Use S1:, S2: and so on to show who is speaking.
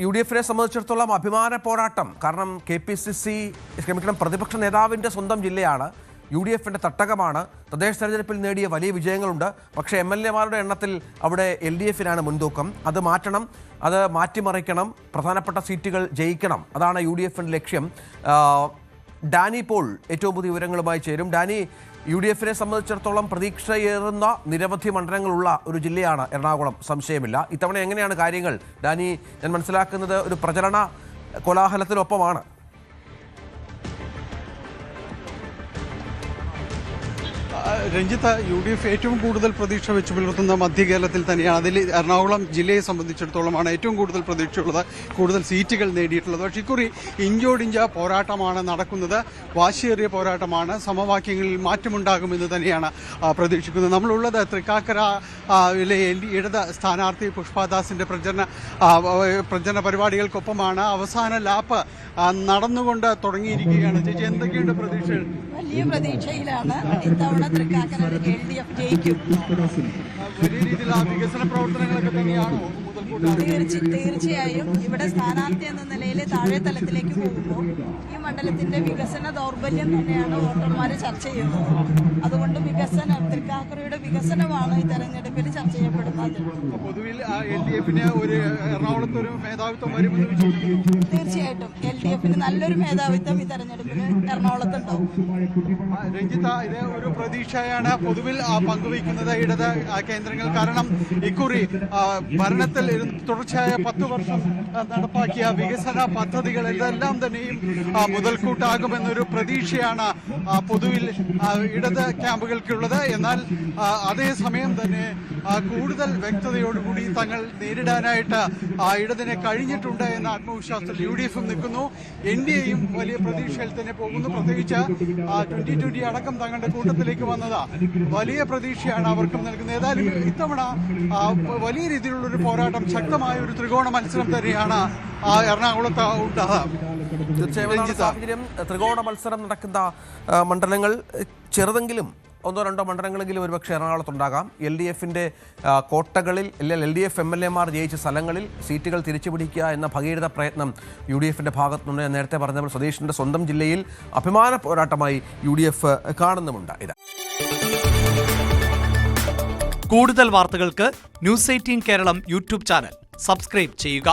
S1: U D എഫിനെ സംബന്ധിച്ചിടത്തോളം അഭിമാന പോരാട്ടം. കാരണം പ്രതിപക്ഷ നേതാവിൻ്റെ സ്വന്തം ജില്ലയാണ്, യു ഡി എഫിൻ്റെ തട്ടകമാണ്. തദ്ദേശ തെരഞ്ഞെടുപ്പിൽ നേടിയ വലിയ വിജയങ്ങളുണ്ട്. പക്ഷേ MLA-മാരുടെ എണ്ണത്തിൽ അവിടെ LDF-നാണ് മുൻതൂക്കം. അത് മാറ്റണം, അത് മാറ്റിമറിക്കണം, പ്രധാനപ്പെട്ട സീറ്റുകൾ ജയിക്കണം. അതാണ് യു ഡി എഫിൻ്റെ ലക്ഷ്യം. ഡാനി പോൾ ഏറ്റവും പുതിയ വിവരങ്ങളുമായി ചേരും. ഡാനി, യു ഡി എഫിനെ സംബന്ധിച്ചിടത്തോളം പ്രതീക്ഷയേറുന്ന നിരവധി മണ്ഡലങ്ങളുള്ള ഒരു ജില്ലയാണ് എറണാകുളം, സംശയമില്ല. ഇത്തവണ എങ്ങനെയാണ് കാര്യങ്ങൾ? ഡാനി, ഞാൻ മനസ്സിലാക്കുന്നത് ഒരു പ്രചരണ കോലാഹലത്തിനൊപ്പമാണ്.
S2: രഞ്ജിത്ത്, UDF ഏറ്റവും കൂടുതൽ പ്രതീക്ഷ വെച്ച് പുലർത്തുന്ന മധ്യ കേരളത്തിൽ തന്നെയാണ്. അതിൽ എറണാകുളം ജില്ലയെ സംബന്ധിച്ചിടത്തോളമാണ് ഏറ്റവും കൂടുതൽ പ്രതീക്ഷയുള്ളത്, കൂടുതൽ സീറ്റുകൾ നേടിയിട്ടുള്ളത്. പക്ഷേ ഇക്കുറി ഇഞ്ചോടിഞ്ച പോരാട്ടമാണ് നടക്കുന്നത്, വാശിയേറിയ പോരാട്ടമാണ്. സമവാക്യങ്ങളിൽ മാറ്റമുണ്ടാകുമെന്ന് തന്നെയാണ് പ്രതീക്ഷിക്കുന്നത്. നമ്മളുള്ളത് തൃക്കാക്കര ഇടത് സ്ഥാനാർത്ഥി പുഷ്പദാസിന്റെ പ്രചരണ പരിപാടികൾക്കൊപ്പമാണ്. അവസാന ലാപ്പ് നടന്നുകൊണ്ട് തുടങ്ങിയിരിക്കുകയാണ്. ചേച്ചി, എന്തൊക്കെയുണ്ട് പ്രതീക്ഷകൾ?
S3: വലിയ പ്രതീക്ഷയിലാണ്. ഇത്തവണ തൃക്കാക്കര LDF ജയിക്കും.
S2: വലിയ രീതിയിലുള്ള വികസന പ്രവർത്തനങ്ങളൊക്കെ തന്നെയാണോ?
S3: തീർച്ചയായും. ഇവിടെ സ്ഥാനാർത്ഥി എന്ന നിലയിൽ താഴെ തലത്തിലേക്ക് പോകുമ്പോൾ ഈ മണ്ഡലത്തിന്റെ വികസന ദൗർബല്യം തന്നെയാണ് വോട്ടർമാർ ചർച്ച ചെയ്യുന്നത്. അതുകൊണ്ട് തൃക്കാക്കരയുടെ വികസനമാണ് ഈ തെരഞ്ഞെടുപ്പിൽ ചർച്ച ചെയ്യപ്പെടുന്നത്.
S2: പൊതുവിൽ LDF-ന് ഒരു എറണാകുളത്ത് ഒരു മേധാവിത്വം വരുമെന്ന് വിശ്വസിക്കുന്നു.
S3: തീർച്ചയായിട്ടും LDF-ന് നല്ലൊരു മേധാവിത്വം ഈ തെരഞ്ഞെടുപ്പിൽ എറണാകുളത്തുണ്ടാവും.
S2: രഞ്ജിത്ത, ഇത് ഒരു പ്രതീക്ഷയാണ് പൊതുവിൽ പങ്കുവയ്ക്കുന്നത് ഇടത് കേന്ദ്രങ്ങൾ. കാരണം ഇക്കുറി ഭരണത്തിൽ തുടർച്ചയായ 10 വർഷം നടപ്പാക്കിയ വികസന പദ്ധതികൾ ഇതെല്ലാം തന്നെയും മുതൽക്കൂട്ടാകുമെന്നൊരു പ്രതീക്ഷയാണ് പൊതുവിൽ ഇടത് ക്യാമ്പുകൾക്കുള്ളത്. എന്നാൽ അതേസമയം തന്നെ കൂടുതൽ വ്യക്തതയോടുകൂടി തങ്ങൾ നേരിടാനായിട്ട് ഇടതിനെ കഴിഞ്ഞിട്ടുണ്ട് എന്ന ആത്മവിശ്വാസത്തിൽ UDF നിൽക്കുന്നു. NDA-യും വലിയ പ്രതീക്ഷയിൽ തന്നെ പോകുന്നു. പ്രത്യേകിച്ച് 2020 അടക്കം തങ്ങളുടെ കൂട്ടത്തിലേക്ക് വന്നത് വലിയ പ്രതീക്ഷയാണ് അവർക്കും നൽകുന്നത്. ഏതായാലും ഇത്തവണ വലിയ രീതിയിലുള്ളൊരു പോരാട്ടം, ശക്തമായ ഒരു ത്രികോണ മത്സരം തന്നെയാണ് എറണാകുളത്ത് ഉണ്ടാകുക.
S1: സാഹചര്യം ത്രികോണ മത്സരം നടക്കുന്ന മണ്ഡലങ്ങൾ ചെറുതെങ്കിലും 1-2 മണ്ഡലങ്ങളെങ്കിലും ഒരുപക്ഷെ എറണാകുളത്തുണ്ടാകാം. LDF-ന്റെ കോട്ടകളിൽ, LDF MLA-മാർ ജയിച്ച സ്ഥലങ്ങളിൽ സീറ്റുകൾ തിരിച്ചുപിടിക്കുക എന്ന ഭഗീരഥ പ്രയത്നം UDF-ന്റെ ഭാഗത്തുനിന്ന് ഞാൻ നേരത്തെ പറഞ്ഞപ്പോൾ സതീഷിന്റെ സ്വന്തം ജില്ലയിൽ അഭിമാന പോരാട്ടമായി UDF കാണുന്നുമുണ്ട്.
S4: കൂടുതൽ വാർത്തകൾക്ക് News 18 Keralam YouTube channel subscribe ചെയ്യുക.